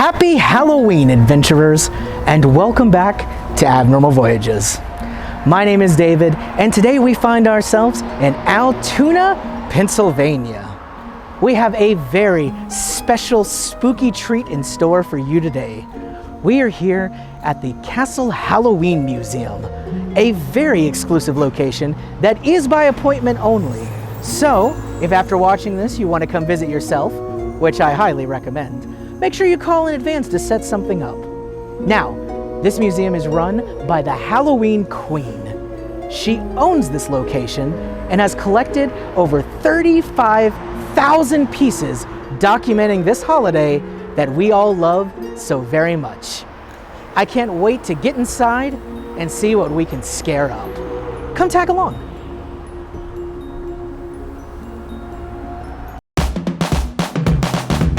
Happy Halloween, adventurers, and welcome back to Abnormal Voyages. My name is David, and today we find ourselves in Altoona, Pennsylvania. We have a very special spooky treat in store for you today. We are here at the Castle Halloween Museum, a very exclusive location that is by appointment only. So, if after watching this you want to come visit yourself, which I highly recommend, make sure you call in advance to set something up. Now, this museum is run by the Halloween Queen. She owns this location and has collected over 35,000 pieces documenting this holiday that we all love so very much. I can't wait to get inside and see what we can scare up. Come tag along.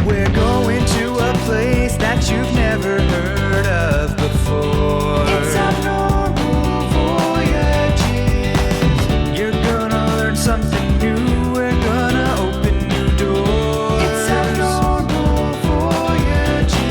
We're going to a place that you've never heard of before. It's Abnormal Voyages. You're gonna learn something new. We're gonna open new doors. It's Abnormal Voyages.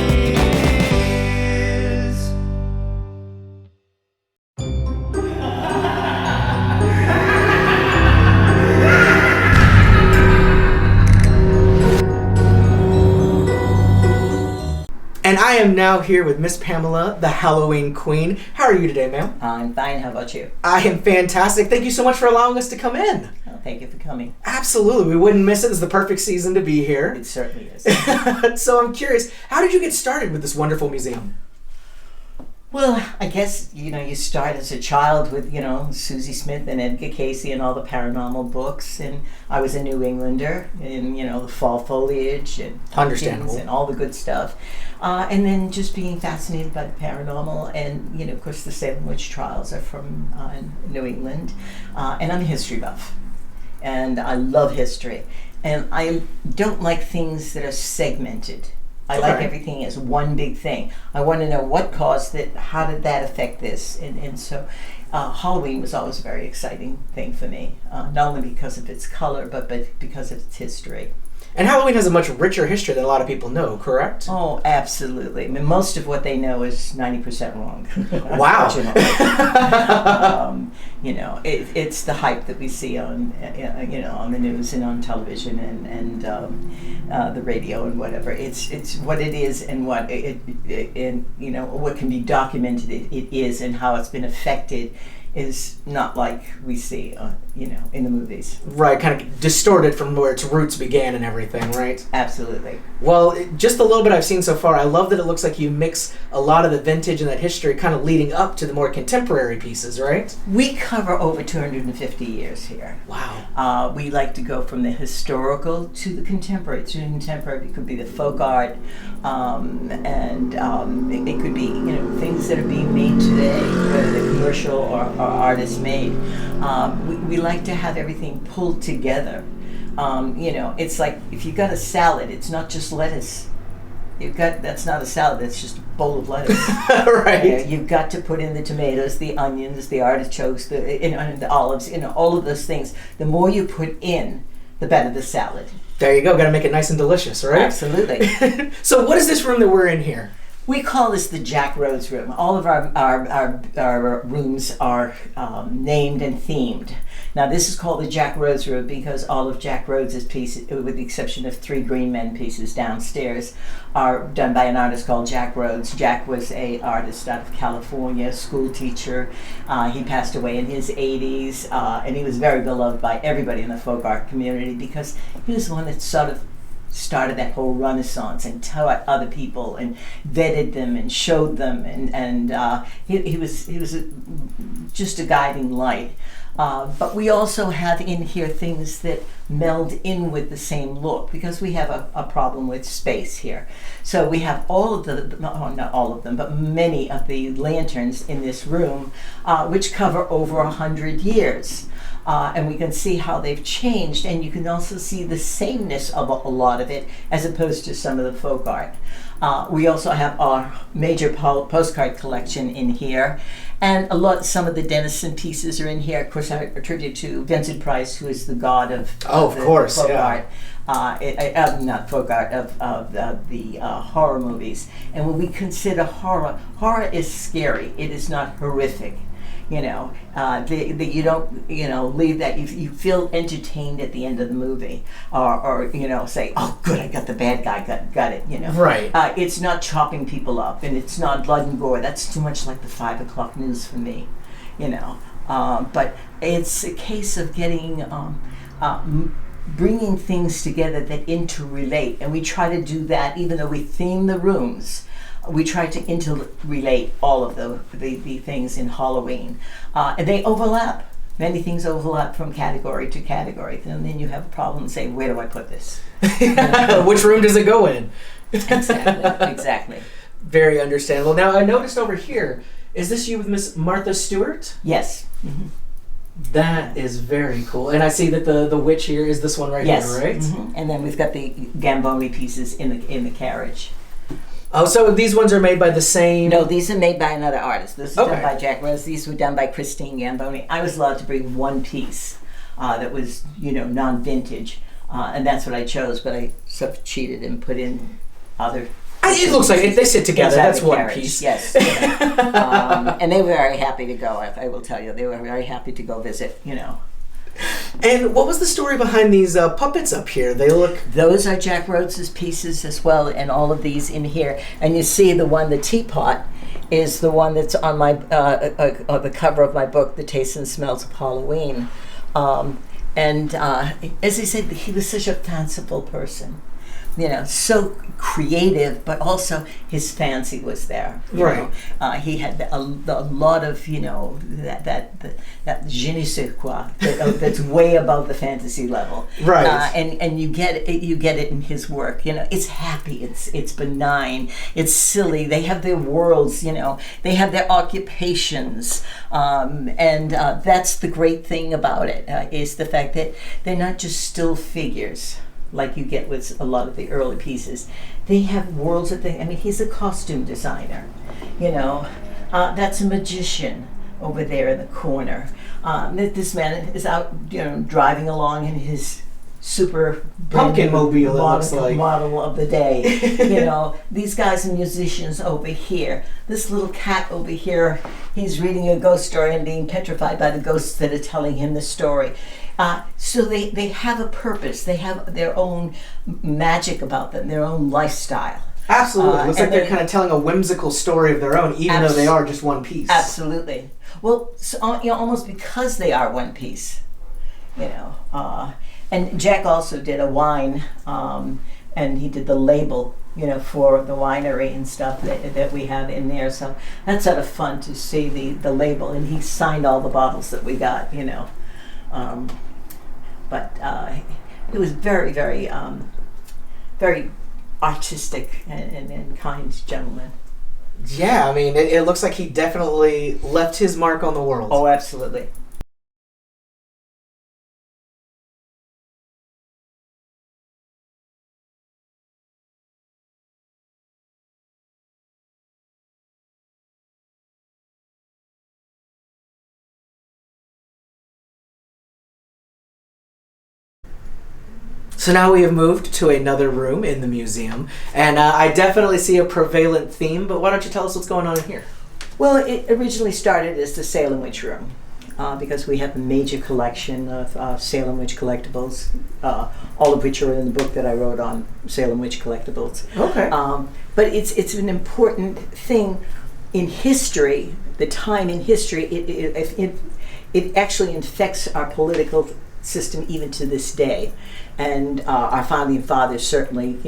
And I am now here with Miss Pamela, the Halloween Queen. How are you today, ma'am? I'm fine. How about you? I am fantastic. Thank you so much for allowing us to come in. Oh, thank you for coming. Absolutely. We wouldn't miss it. It's the perfect season to be here. It certainly is. So I'm curious, how did you get started with this wonderful museum? Well, I guess, you start as a child with, Susie Smith and Edgar Casey and all the paranormal books. And I was a New Englander in, the fall foliage and Understandable. pumpkins and all the good stuff. And then just being fascinated by the paranormal. And, of course, the Salem Witch Trials are from New England. And I'm a history buff. And I love history. And I don't like things that are segmented. I like everything as one big thing. I want to know what caused it, how did that affect this, and so Halloween was always a very exciting thing for me, not only because of its color, but because of its history. And Halloween has a much richer history than a lot of people know, correct? Oh, absolutely. I mean, most of what they know is 90% wrong. Wow. It's the hype that we see on, on the news and on television and the radio and whatever. It's what it is and what what can be documented it is and how it's been affected is not like we see, in the movies. Right, kind of distorted from where its roots began and everything, right? Absolutely. Well, just a little bit I've seen so far, I love that it looks like you mix a lot of the vintage and that history kind of leading up to the more contemporary pieces, right? We cover over 250 years here. Wow. We like to go from the historical to the contemporary. To the contemporary, it could be the folk art, and it could be things that are being made today, whether they're commercial or artist made. We like to have everything pulled together. It's like if you've got a salad, it's not just lettuce. That's not a salad, that's just a bowl of lettuce. Right. You've got to put in the tomatoes, the onions, the artichokes, and the olives, all of those things. The more you put in, the better the salad. There you go, got to make it nice and delicious, right? Absolutely. So what is this room that we're in here? We call this the Jack Rhodes room. All of our rooms are named and themed. Now this is called the Jack Rhodes room because all of Jack Rhodes' pieces, with the exception of 3 Green Men pieces downstairs, are done by an artist called Jack Rhodes. Jack was an artist out of California, school teacher. He passed away in his 80s, and he was very beloved by everybody in the folk art community because he was the one that sort of started that whole renaissance and taught other people and vetted them and showed them and he was just a guiding light. But we also have in here things that meld in with the same look because we have a problem with space here. So we have all of not all of them, but many of the lanterns in this room, which cover over 100 years. And we can see how they've changed, and you can also see the sameness of a lot of it as opposed to some of the folk art. We also have our major postcard collection in here, and some of the Denison pieces are in here. Of course, I attribute to Vincent Price, who is the god of of course, folk yeah. art. Not folk art, of the horror movies. And when we consider horror is scary. It is not horrific. You know, you don't, leave that. You feel entertained at the end of the movie, or say, oh, good, I got the bad guy, got it. Right. It's not chopping people up, and it's not blood and gore. That's too much like the 5 o'clock news for me. But it's a case of getting. Bringing things together that interrelate, and we try to do that even though we theme the rooms. We try to interrelate all of the things in Halloween, and they overlap. Many things overlap from category to category, and then you have a problem saying, where do I put this? Which room does it go in? Exactly. Very understandable. Now, I noticed over here, is this you with Miss Martha Stewart? Yes. Mm-hmm. That is very cool. And I see that the witch here is this one right here, right? Mm-hmm. And then we've got the Gamboni pieces in the carriage. Oh, so these ones are made by the same... No, these are made by another artist. This is Okay. done by Jack Rose. These were done by Christine Gamboni. I was allowed to bring one piece that was, non-vintage, and that's what I chose, but I sort of cheated and put in other... It looks like they sit together. Inside That's the one carriage. piece. Yes. And they were very happy to go, I will tell you. They were very happy to go visit, And what was the story behind these puppets up here? They look... Those are Jack Rhodes's pieces as well, and all of these in here. And you see the teapot is the one that's on my the cover of my book, The Tastes and Smells of Halloween. As I said, he was such a fanciful person. So creative, but also his fancy was there. Right. He had a lot of, that je ne sais quoi that's way above the fantasy level. Right. And you get it in his work. It's happy, it's benign, it's silly. They have their worlds. They have their occupations, and that's the great thing about it is the fact that they're not just still figures like you get with a lot of the early pieces. They have worlds that he's a costume designer, that's a magician over there in the corner. This man is out, driving along in his super pumpkin mobile, it looks like. Model of the day. These guys are musicians over here. This little cat over here, he's reading a ghost story and being petrified by the ghosts that are telling him the story. So they have a purpose. They have their own magic about them, their own lifestyle. Absolutely. It looks like they're kind of telling a whimsical story of their own, even though they are just one piece. Absolutely. Well, so, almost because they are one piece, And Jack also did a wine, and he did the label, for the winery and stuff that we have in there. So that's sort of fun to see the label, and he signed all the bottles that we got, But it was very, very, very artistic and kind gentleman. Yeah, it looks like he definitely left his mark on the world. Oh, absolutely. So now we have moved to another room in the museum, and I definitely see a prevalent theme, but why don't you tell us what's going on in here? Well, it originally started as the Salem Witch Room, because we have a major collection of Salem Witch collectibles, all of which are in the book that I wrote on Salem Witch collectibles. Okay. But it's an important thing in history, the time in history. It actually infects our political system even to this day. And our founding fathers, certainly,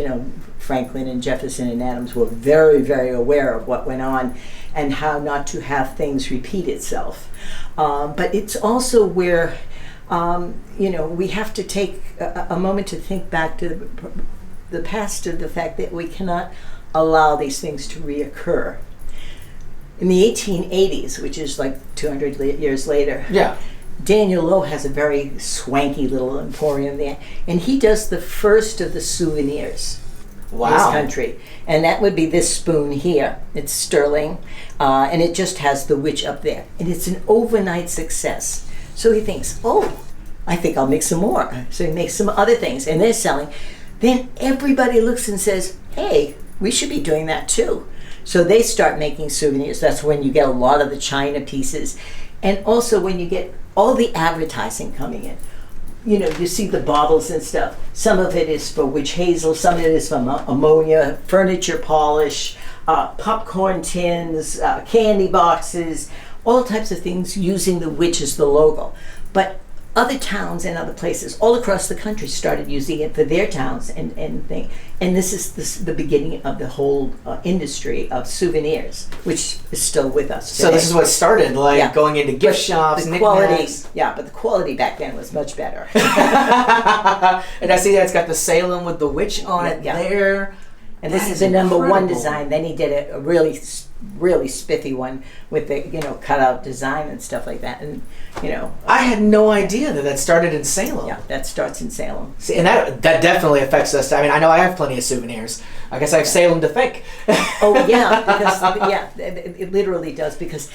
Franklin and Jefferson and Adams, were very, very aware of what went on and how not to have things repeat itself. But it's also where, we have to take a moment to think back to the past, to the fact that we cannot allow these things to reoccur. In the 1880s, which is like 200 years later, yeah, Daniel Lowe has a very swanky little emporium there, and he does the first of the souvenirs in this country. And that would be this spoon here. It's sterling, and it just has the witch up there. And it's an overnight success. So he thinks, oh, I think I'll make some more. So he makes some other things, and they're selling. Then everybody looks and says, hey, we should be doing that too. So they start making souvenirs. That's when you get a lot of the china pieces. And also when you get all the advertising coming in. You know, you see the bottles and stuff. Some of it is for witch hazel, some of it is from ammonia, furniture polish, popcorn tins, candy boxes, all types of things using the witch as the logo. But other towns and other places all across the country started using it for their towns and thing. And this is the beginning of the whole industry of souvenirs, which is still with us today. So this is what started, going into gift shops, the quality, knickknacks. yeah, but the quality back then was much better. And I see that it's got the Salem with the witch on it there. And this is the number one design. Then he did a really spiffy one with the cutout design and stuff like that. And I had no idea that started in Salem. Yeah, that starts in Salem. See, and that definitely affects us. I mean, I know I have plenty of souvenirs. I guess I have Salem to thank. Oh yeah, because it literally does, because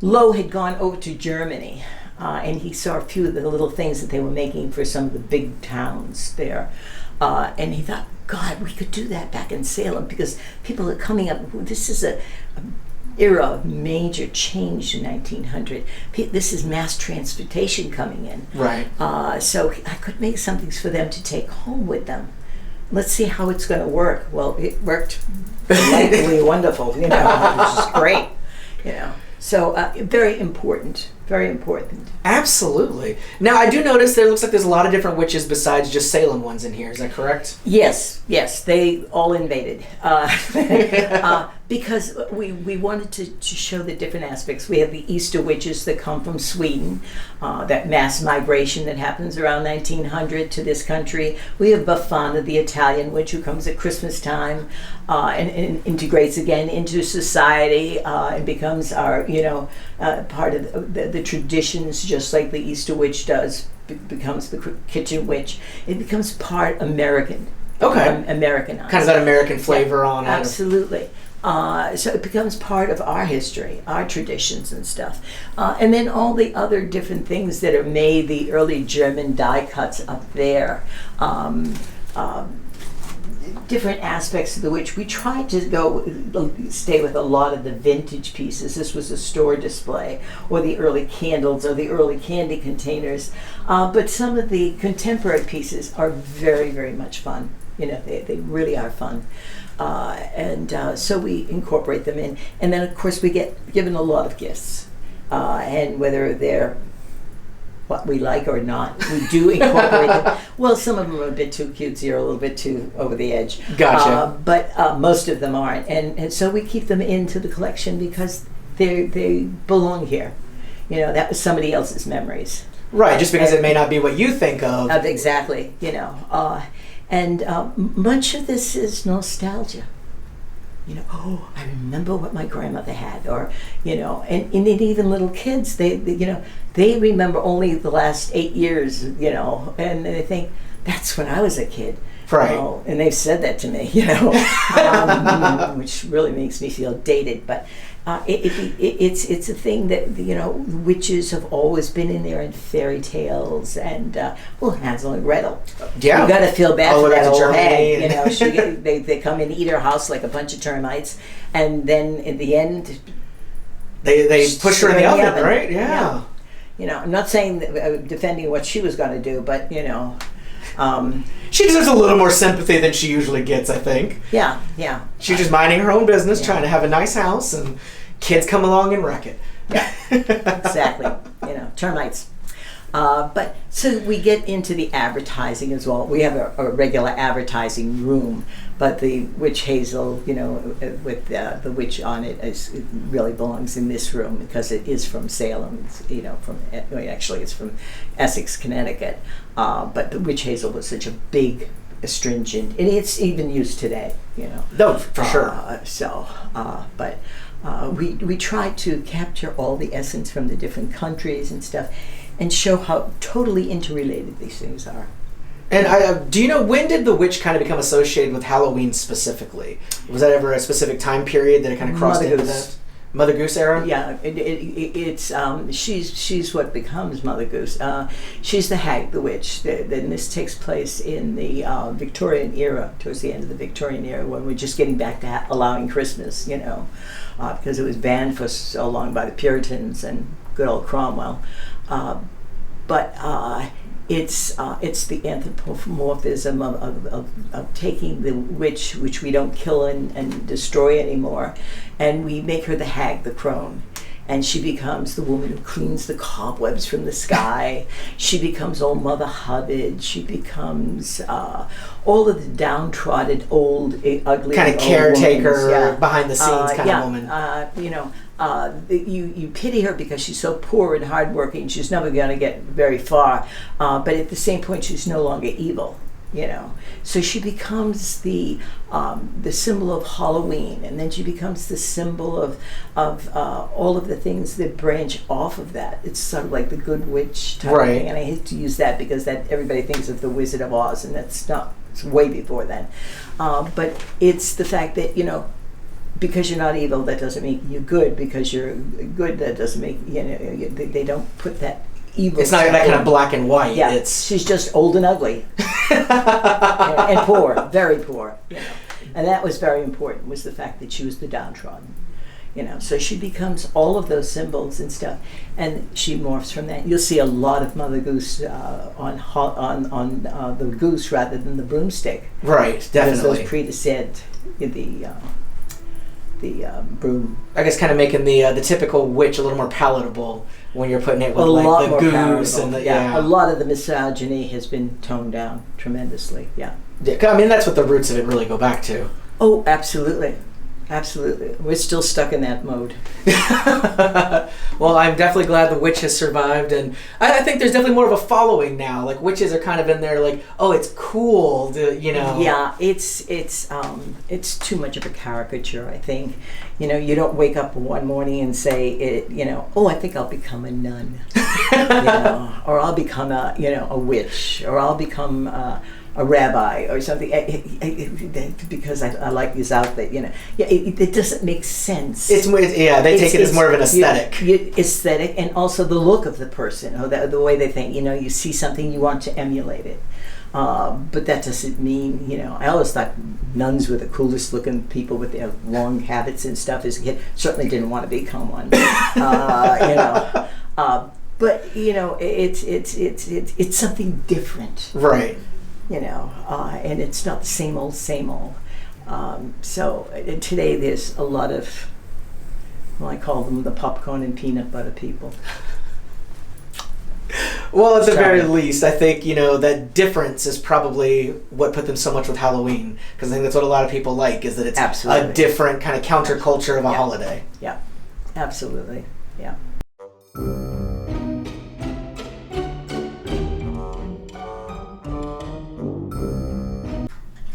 Lowe had gone over to Germany. And he saw a few of the little things that they were making for some of the big towns there. And he thought, God, we could do that back in Salem, because people are coming up. This is a era of major change in 1900. This is mass transportation coming in. Right. So I could make something for them to take home with them. Let's see how it's going to work. Well, it worked delightfully wonderful, which is great, So very important, very important. Absolutely. Now, I do notice there looks like there's a lot of different witches besides just Salem ones in here. Is that correct? Yes, they all invaded. Because we wanted to show the different aspects. We have the Easter witches that come from Sweden, that mass migration that happens around 1900 to this country. We have Befana, the Italian witch, who comes at Christmas time and integrates again into society and becomes our, part of the traditions, just like the Easter witch does, becomes the kitchen witch. It becomes part American. Okay. Americanized. Kind of that American flavor on it. Absolutely. So it becomes part of our history, our traditions and stuff. And then all the other different things that are made, the early German die cuts up there, different aspects of the witch. We tried to stay with a lot of the vintage pieces. This was a store display, or the early candles, or the early candy containers. But some of the contemporary pieces are very, very much fun. They really are fun. So we incorporate them in. And then, of course, we get given a lot of gifts. And whether they're what we like or not, we do incorporate them. Well, some of them are a bit too cutesy or a little bit too over the edge. Gotcha. But most of them aren't. And so we keep them into the collection because they belong here. That was somebody else's memories. Right, just because it may not be what you think of. Exactly, And much of this is nostalgia. I remember what my grandmother had, or, and even little kids, they remember only the last 8 years, and they think, that's when I was a kid. Right. And they've said that to me, which really makes me feel dated, but it's a thing that witches have always been in there in fairy tales and Hansel and Gretel. Yeah, you got to feel bad for that old hag. They come and eat her house like a bunch of termites, and then in the end, they push her in the oven, right? Yeah. I'm not saying defending what she was going to do, but she deserves a little more sympathy than she usually gets, I think. Yeah. She's just minding her own business, trying to have a nice house, and kids come along and wreck it. Yeah, exactly. Termites. But so we get into the advertising as well. We have a regular advertising room, but the witch hazel, with the witch on it, it really belongs in this room because it is from Salem. It's from Essex, Connecticut. But the witch hazel was such a big, astringent, and it's even used today. No, for sure. We try to capture all the essence from the different countries and stuff. and show how totally interrelated these things are. And do you know, when did the witch kind of become associated with Halloween specifically? Was that ever a specific time period that it kind of crossed into that? Mother Goose era? Yeah, she's what becomes Mother Goose. She's the hag, the witch. Then this takes place in the Victorian era, towards the end of the Victorian era, when we're just getting back to allowing Christmas, because it was banned for so long by the Puritans and good old Cromwell. But it's the anthropomorphism of taking the witch, which we don't kill and destroy anymore, and we make her the hag, the crone. And she becomes the woman who cleans the cobwebs from the sky. She becomes Old Mother Hubbard. She becomes all of the downtrodden, old, ugly, kind of caretaker, behind the scenes kind of woman. You pity her because she's so poor and hardworking. She's never going to get very far. But at the same point, she's no longer evil. So she becomes the symbol of Halloween, and then she becomes the symbol of all of the things that branch off of that. It's sort of like the Good Witch type of thing, and I hate to use that because that everybody thinks of the Wizard of Oz, and that's not. It's way before then. But it's the fact that because you're not evil, that doesn't make you good. Because you're good, that doesn't make they don't put that. Evil. It's not that kind of black and white. Yeah, she's just old and ugly, and poor, very poor. And that was very important. Was the fact that she was the downtrodden. So she becomes all of those symbols and stuff, and she morphs from that. You'll see a lot of Mother Goose on the goose rather than the broomstick. Right, definitely. Because those predecede the broom. I guess kind of making the typical witch a little more palatable when you're putting it with the goose and a lot of the misogyny has been toned down tremendously. Yeah, I mean that's what the roots of it really go back to. Oh, absolutely. We're still stuck in that mode. Well, I'm definitely glad the witch has survived, and I think there's definitely more of a following now. Like witches are kind of in there, like, oh, it's cool to, Yeah, it's too much of a caricature. I think, you don't wake up one morning and say, oh, I think I'll become a nun, or I'll become a witch, or I'll become a rabbi or something, because I like this outfit. It doesn't make sense. They take it as more of an aesthetic. Aesthetic, and also the look of the person, or the way they think. You see something, you want to emulate it. But that doesn't mean, I always thought nuns were the coolest looking people with their long habits and stuff as a kid. Certainly didn't want to become one. But it's something different. Right. And it's not the same old. So today there's a lot of, I call them the popcorn and peanut butter people. Well, at the very least, I think, that difference is probably what put them so much with Halloween. Because I think that's what a lot of people like, is that it's a different kind of counterculture of a holiday. Yeah, absolutely. Yeah.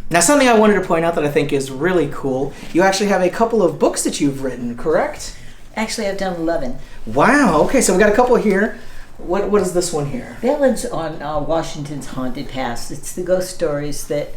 Now, something I wanted to point out that I think is really cool, you actually have a couple of books that you've written, correct? Actually, I've done 11. Wow, okay, so we got a couple here. What is this one here? That one's on Washington's Haunted Past. It's the ghost stories that,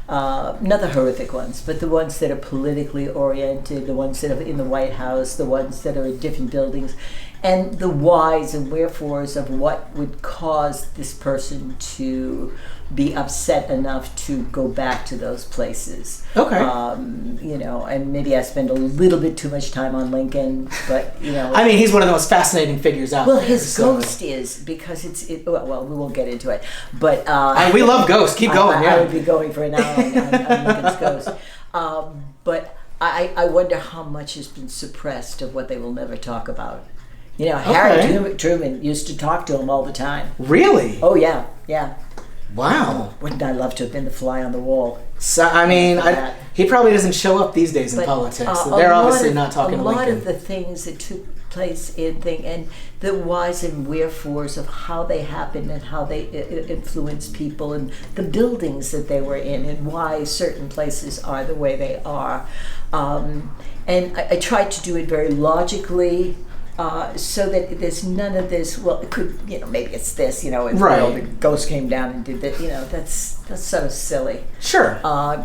not the horrific ones, but the ones that are politically oriented, the ones that are in the White House, the ones that are in different buildings, and the whys and wherefores of what would cause this person to be upset enough to go back to those places. Okay. And maybe I spend a little bit too much time on Lincoln, but I mean, he's one of the most fascinating figures out there. Well, his ghost is, because well, we won't get into it, but we love ghosts. Keep going. I would be going for an hour on Lincoln's ghost. But I wonder how much has been suppressed of what they will never talk about. Harry Truman used to talk to him all the time. Really? Oh yeah. Wow. Wouldn't I love to have been the fly on the wall? So, I mean, he probably doesn't show up these days in politics. They're obviously not talking to Lincoln. A lot of the things that took place and the whys and wherefores of how they happened and how they influenced people and the buildings that they were in and why certain places are the way they are. And I tried to do it very logically, so that there's none of this. Well, it could, maybe it's this, it's, Right. the ghost came down and did that. That's sort of silly. Sure.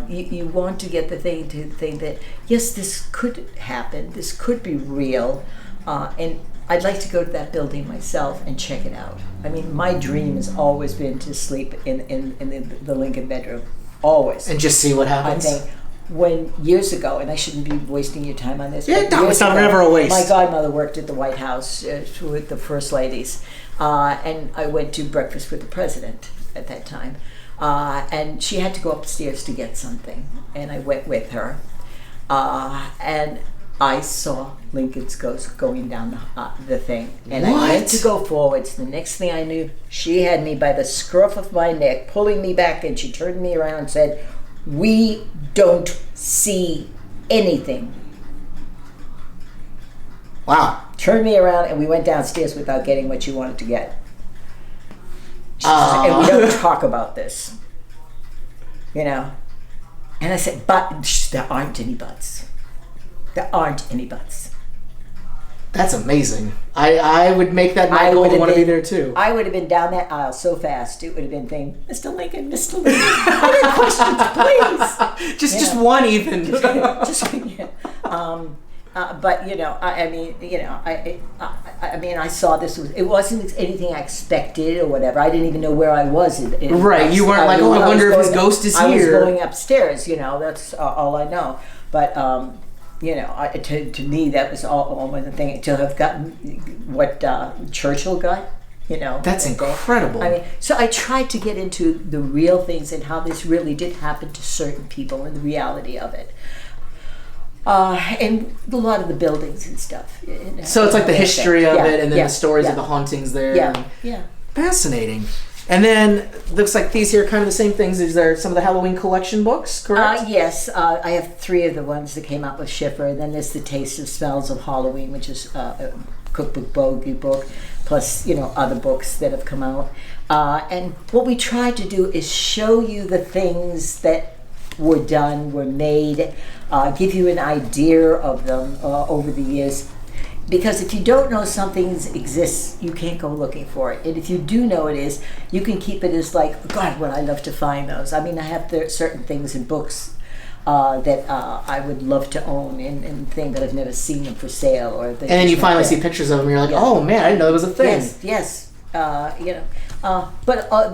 You want to get the thing to think that yes, this could happen. This could be real, and I'd like to go to that building myself and check it out. I mean, my dream has always been to sleep in the Lincoln bedroom, always. And just see what happens. I think. When years ago, and I shouldn't be wasting your time on this. Yeah, but no, years it's not ago, never a waste. My godmother worked at the White House with the first ladies, and I went to breakfast with the president at that time, and she had to go upstairs to get something, and I went with her, and I saw Lincoln's ghost going down the thing, and What? I went to go forwards. The next thing I knew, she had me by the scruff of my neck, pulling me back, and she turned me around and said, "We don't see anything." Wow. Turned me around, and we went downstairs without getting what she wanted to get. She said, and we don't talk about this. And I said, but there aren't any buts. There aren't any buts. That's amazing. I would make that my goal to want to be there too. I would have been down that aisle so fast, it would have been saying, Mr. Lincoln, Mr. Lincoln, other questions, please. Just one even. But I mean, I saw this. It wasn't anything I expected or whatever. I didn't even know where I was. Right, you weren't like, I wonder if his ghost is here. I was going upstairs. That's all I know. But to me, that was all one thing. To have gotten what Churchill got. That's incredible. I mean, so I tried to get into the real things and how this really did happen to certain people and the reality of it. And a lot of the buildings and stuff. So it's like the history of it, and then the stories of yeah. the hauntings there. Yeah. Fascinating. And then looks like these here are kind of the same things. Is there some of the Halloween collection books, correct? Yes, I have 3 of the ones that came out with Schiffer, and then there's the Taste of Smells of Halloween, which is a cookbook, bogey book, plus other books that have come out. And what we try to do is show you the things that were done, were made, give you an idea of them over the years. Because if you don't know something exists, you can't go looking for it. And if you do know it is, you can keep it as like, God, would I love to find those. I mean, I have certain things in books that I would love to own and things that I've never seen them for sale. And then you finally see pictures of them and you're like, oh man, I didn't know it was a thing. Yes. But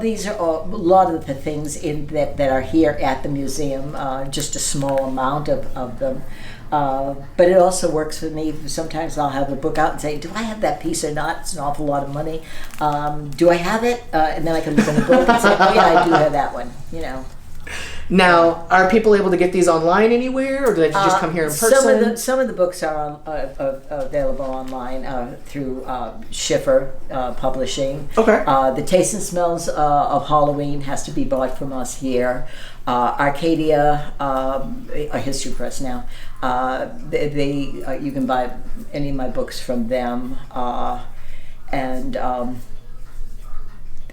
these are a lot of the things that are here at the museum, just a small amount of them. But it also works for me. Sometimes I'll have a book out and say, do I have that piece or not? It's an awful lot of money. Do I have it? And then I can look in the book and say, oh yeah, I do have that one, Now, are people able to get these online anywhere, or do they have to just come here in person? Some of the books are available online through Schiffer Publishing. Okay. The Taste and Smells of Halloween has to be bought from us here. Arcadia, a history press now. You can buy any of my books from them, and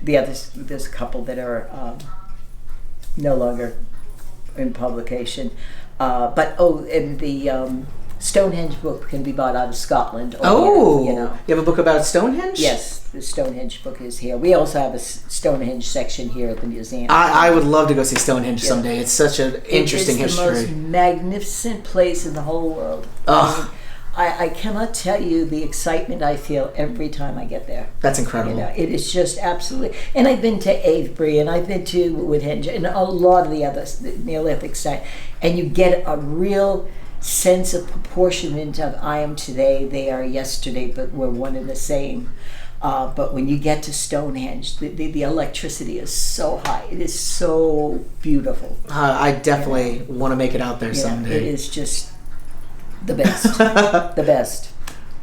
the others. There's a couple that are no longer in publication, and the Stonehenge book can be bought out of Scotland. You have a book about Stonehenge? Yes, the Stonehenge book is here. We also have a Stonehenge section here at the museum. I would love to go see Stonehenge someday. It's such an interesting history. It's the most magnificent place in the whole world. I cannot tell you the excitement I feel every time I get there. That's incredible. It is just absolutely. And I've been to Avebury, and I've been to Woodhenge, and a lot of the other Neolithic sites, and you get a real sense of proportionment of I am today, they are yesterday, but we're one and the same. But when you get to Stonehenge, the electricity is so high. It is so beautiful. I definitely want to make it out there someday. It is just the best. The best.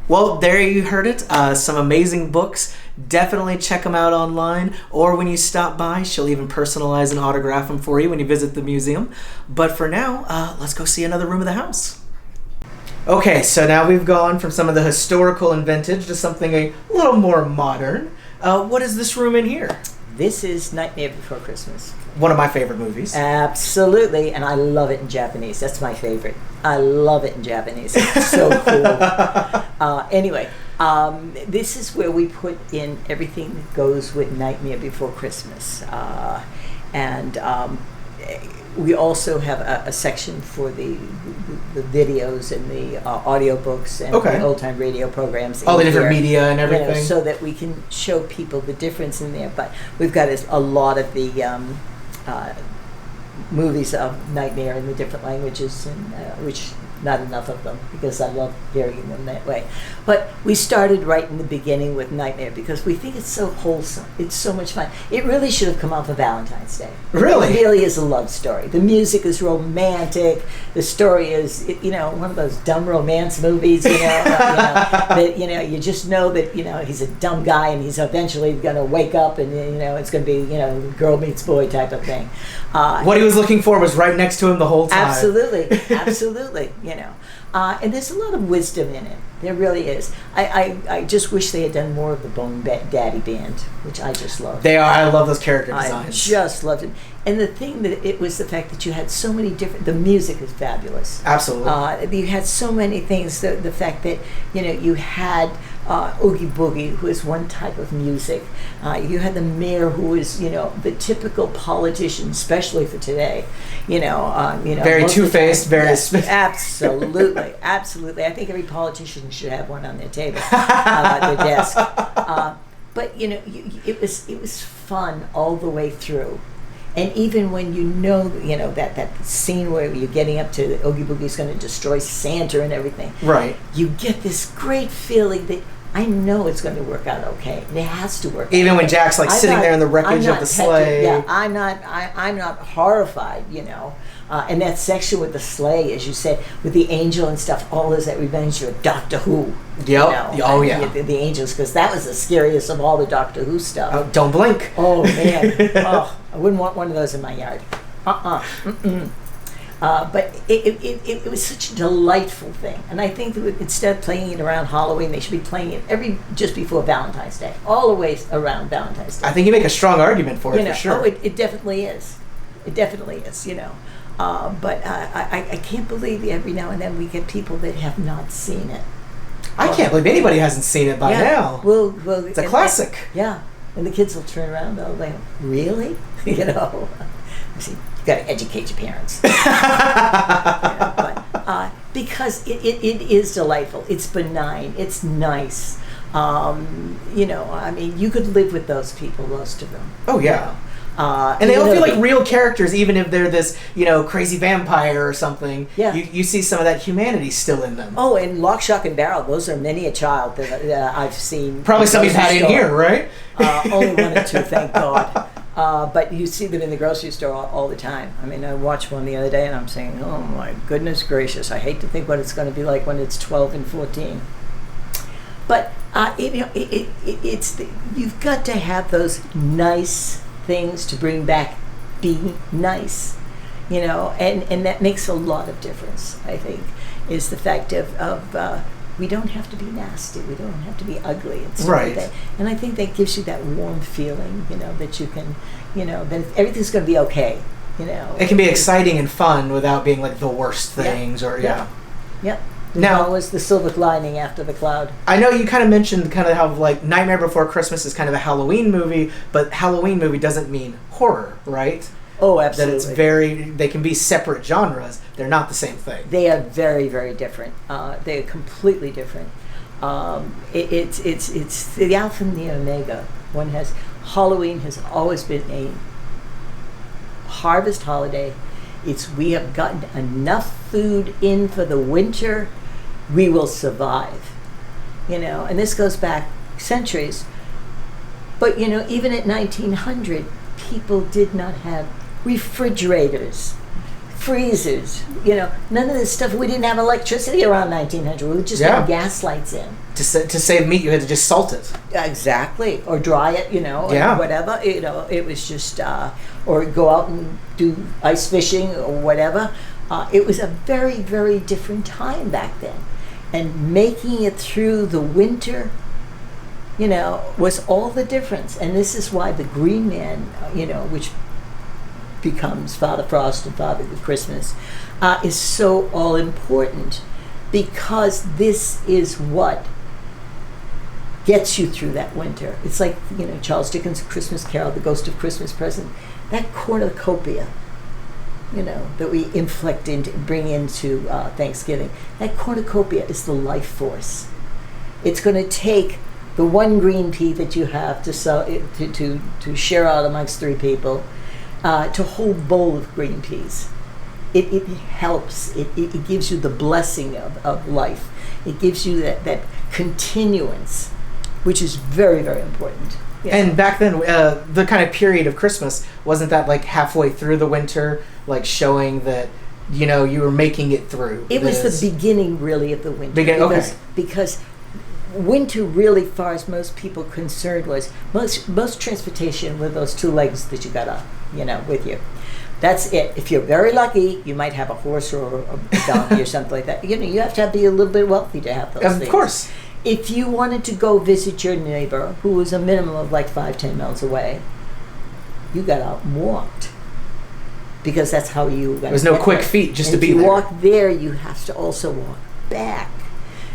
Well, there you heard it. Some amazing books. Definitely check them out online, or when you stop by, she'll even personalize and autograph them for you when you visit the museum. But for now, let's go see another room of the house. Okay, so now we've gone from some of the historical and vintage to something a little more modern. What is this room in here? This is Nightmare Before Christmas. One of my favorite movies. Absolutely, and I love it in Japanese. That's my favorite. I love it in Japanese. It's so cool. Anyway, This is where we put in everything that goes with Nightmare Before Christmas. And we also have a section for the videos and the audiobooks and the old-time radio programs. All the different media and everything. So that we can show people the difference in there. But we've got a lot of the movies of Nightmare in the different languages, and which not enough of them because I love hearing them that way. But we started right in the beginning with Nightmare because we think it's so wholesome. It's so much fun. It really should have come out for Valentine's Day. Really? It really is a love story. The music is romantic. The story is, one of those dumb romance movies, that, you just know that, he's a dumb guy and he's eventually going to wake up and, it's going to be, girl meets boy type of thing. What he was looking for was right next to him the whole time. Absolutely. And there's a lot of wisdom in it. There really is. I just wish they had done more of the Bone Daddy Band, which I just love. I love those character designs. I just loved it. And the thing that it was the fact that you had so many different. The music is fabulous. Absolutely. You had so many things. The fact that you had Oogie Boogie, who is one type of music. You had the mayor, who is the typical politician, especially for today. Very two-faced, very absolutely. I think every politician should have one on their table, their desk. But it was fun all the way through. And even when that scene where you're getting up to Oogie Boogie's going to destroy Santa and everything, right? You get this great feeling that I know it's going to work out okay. And it has to work. Even out when okay. Jack's sitting there in the wreckage of the sleigh. I'm not horrified. And that section with the sleigh, as you said, with the angel and stuff, all is that reminds you of Doctor Who. Yep. The angels, because that was the scariest of all the Doctor Who stuff. Oh, don't blink. Oh man. I wouldn't want one of those in my yard. But it was such a delightful thing, and I think that instead of playing it around Halloween, they should be playing it just before Valentine's Day, all the way around Valentine's Day. I think you make a strong argument for it, for sure. Oh, it definitely is. It definitely is. But I can't believe every now and then we get people that have not seen it. I can't believe anybody hasn't seen it by now. Well, it's a classic. And the kids will turn around and they'll like, really? See, you got to educate your parents. Because it is delightful. It's benign. It's nice. You could live with those people, most of them. Oh, yeah. And they all feel like real characters, even if they're this, crazy vampire or something. Yeah. You see some of that humanity still in them. Oh, and Lock, Shock, and Barrel, those are many a child that I've seen. Probably some you've had in here, right? Only one or two, thank God. But you see them in the grocery store all the time. I mean, I watched one the other day and I'm saying, oh my goodness gracious, I hate to think what it's going to be like when it's 12 and 14. But, you've got to have those nice things to bring back being nice, and that makes a lot of difference, I think, is the fact of we don't have to be nasty, we don't have to be ugly and stuff like that. And I think that gives you that warm feeling, that you can, that everything's going to be okay, It can be exciting and fun without being like the worst things Yep. Now, always the silver lining after the cloud. I know you kind of mentioned how Nightmare Before Christmas is kind of a Halloween movie, but Halloween movie doesn't mean horror, right? Oh, absolutely. That they can be separate genres. They're not the same thing. They are very, very different. They are completely different. It's the alpha and the omega. Halloween has always been a harvest holiday. We have gotten enough food in for the winter, we will survive. And this goes back centuries. But even at 1900, people did not have refrigerators, freezers, none of this stuff. We didn't have electricity around 1900. We just had gas lights in. To save meat, you had to just salt it. Exactly, or dry it, or whatever. It was just, or go out and do ice fishing or whatever. It was a very, very different time back then, and making it through the winter, was all the difference. And this is why the Green Man, which becomes Father Frost and Father Christmas, is so all important, because this is what gets you through that winter. It's like, Charles Dickens' Christmas Carol, The Ghost of Christmas Present. That cornucopia, that we bring into Thanksgiving. That cornucopia is the life force. It's going to take the one green pea that you have to share out amongst 3 people, to a whole bowl of green peas. It helps. It gives you the blessing of life. It gives you that continuance, which is very, very important. Yeah. And back then, the kind of period of Christmas, wasn't that like halfway through the winter, like showing that, you were making it through? It was the beginning, really, of the winter. Because winter, really, far as most people concerned, was most transportation with those 2 legs that you got up, with you. That's it. If you're very lucky, you might have a horse or a donkey or something like that. You have to be a little bit wealthy to have those things. Of course. If you wanted to go visit your neighbor, who was a minimum of like 5-10 miles away, you got out and walked. Because that's how you got. There was no quick feet just to be there. If you walk there, you have to also walk back.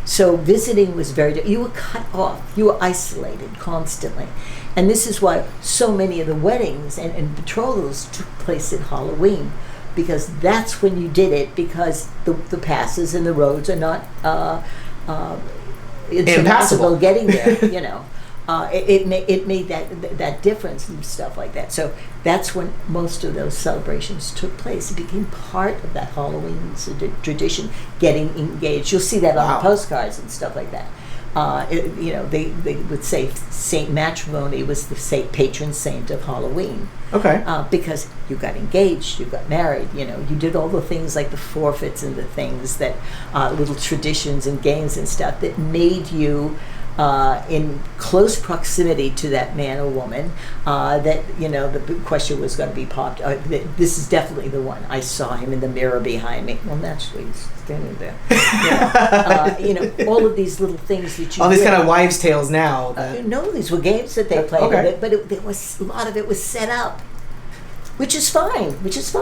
So visiting was you were cut off. You were isolated constantly. And this is why so many of the weddings and betrothals took place at Halloween, because that's when you did it, because the passes and the roads are not impassable getting there, It made that difference and stuff like that. So that's when most of those celebrations took place. It became part of that Halloween tradition, getting engaged. You'll see that on the postcards and stuff like that. They would say Saint Matrimony was the patron saint of Halloween. Okay. Because you got engaged, you got married, you did all the things like the forfeits and the things that, little traditions and games and stuff that made you in close proximity to that man or woman, that, the big question was going to be popped. This is definitely the one. I saw him in the mirror behind me. Well, naturally, he's standing there. All of these little things that you all these kind of wives' tales now. No, these were games that they played. Okay. But there was a lot of it was set up, which is fine. It's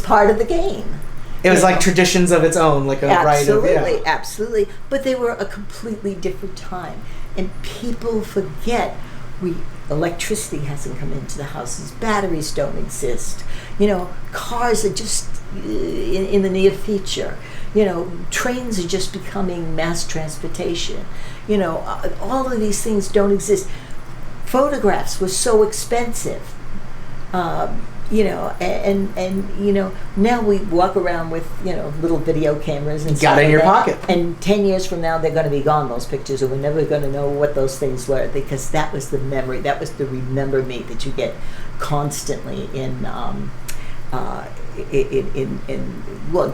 part of the game. It was like traditions of its own, like a rite of... Absolutely. But they were a completely different time. And people forget electricity hasn't come into the houses. Batteries don't exist. Cars are just in the near future. Trains are just becoming mass transportation. All of these things don't exist. Photographs were so expensive. Now we walk around with, little video cameras and got it in your pocket. And 10 years from now, they're going to be gone, those pictures, and we're never going to know what those things were, because that was the memory, that was the remember me that you get constantly you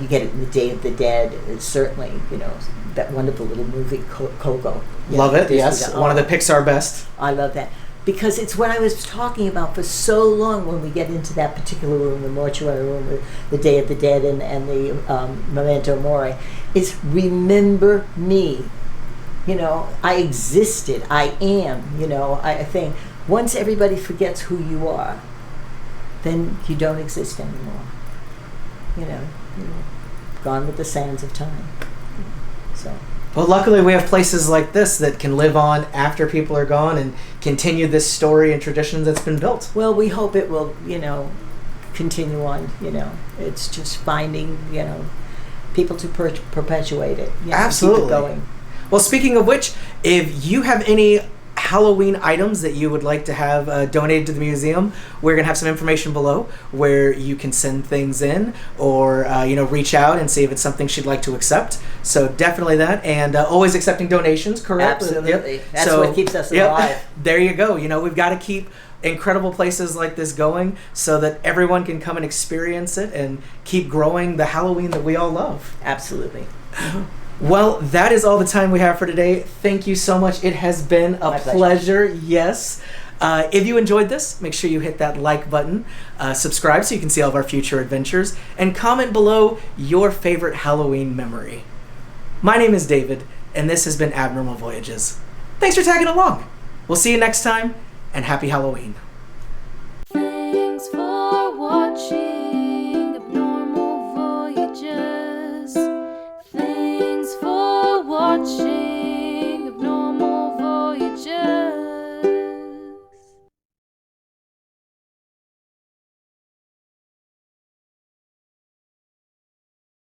get it in the Day of the Dead, certainly, that wonderful little movie, Coco. Love it, yes. One of the Pixar best. I love that. Because it's what I was talking about for so long when we get into that particular room, the mortuary room, the Day of the Dead and the Memento Mori, is remember me. I existed, I am, I think once everybody forgets who you are, then you don't exist anymore. Gone with the sands of time. So. Well, luckily we have places like this that can live on after people are gone and continue this story and traditions that's been built. Well, we hope it will, continue on, It's just finding, people to perpetuate it. Absolutely. Keep it going. Well, speaking of which, if you have any Halloween items that you would like to have donated to the museum, we're going to have some information below where you can send things in or reach out and see if it's something she'd like to accept. So definitely that, and always accepting donations, correct? Absolutely. Yep. That's what keeps us alive. There you go. We've got to keep incredible places like this going so that everyone can come and experience it and keep growing the Halloween that we all love. Absolutely. Well, that is all the time we have for today. Thank you so much. It has been a pleasure. Yes. If you enjoyed this, make sure you hit that like button, subscribe so you can see all of our future adventures, and comment below your favorite Halloween memory. My name is David, and this has been Abnormal Voyages. Thanks for tagging along. We'll see you next time, and happy Halloween.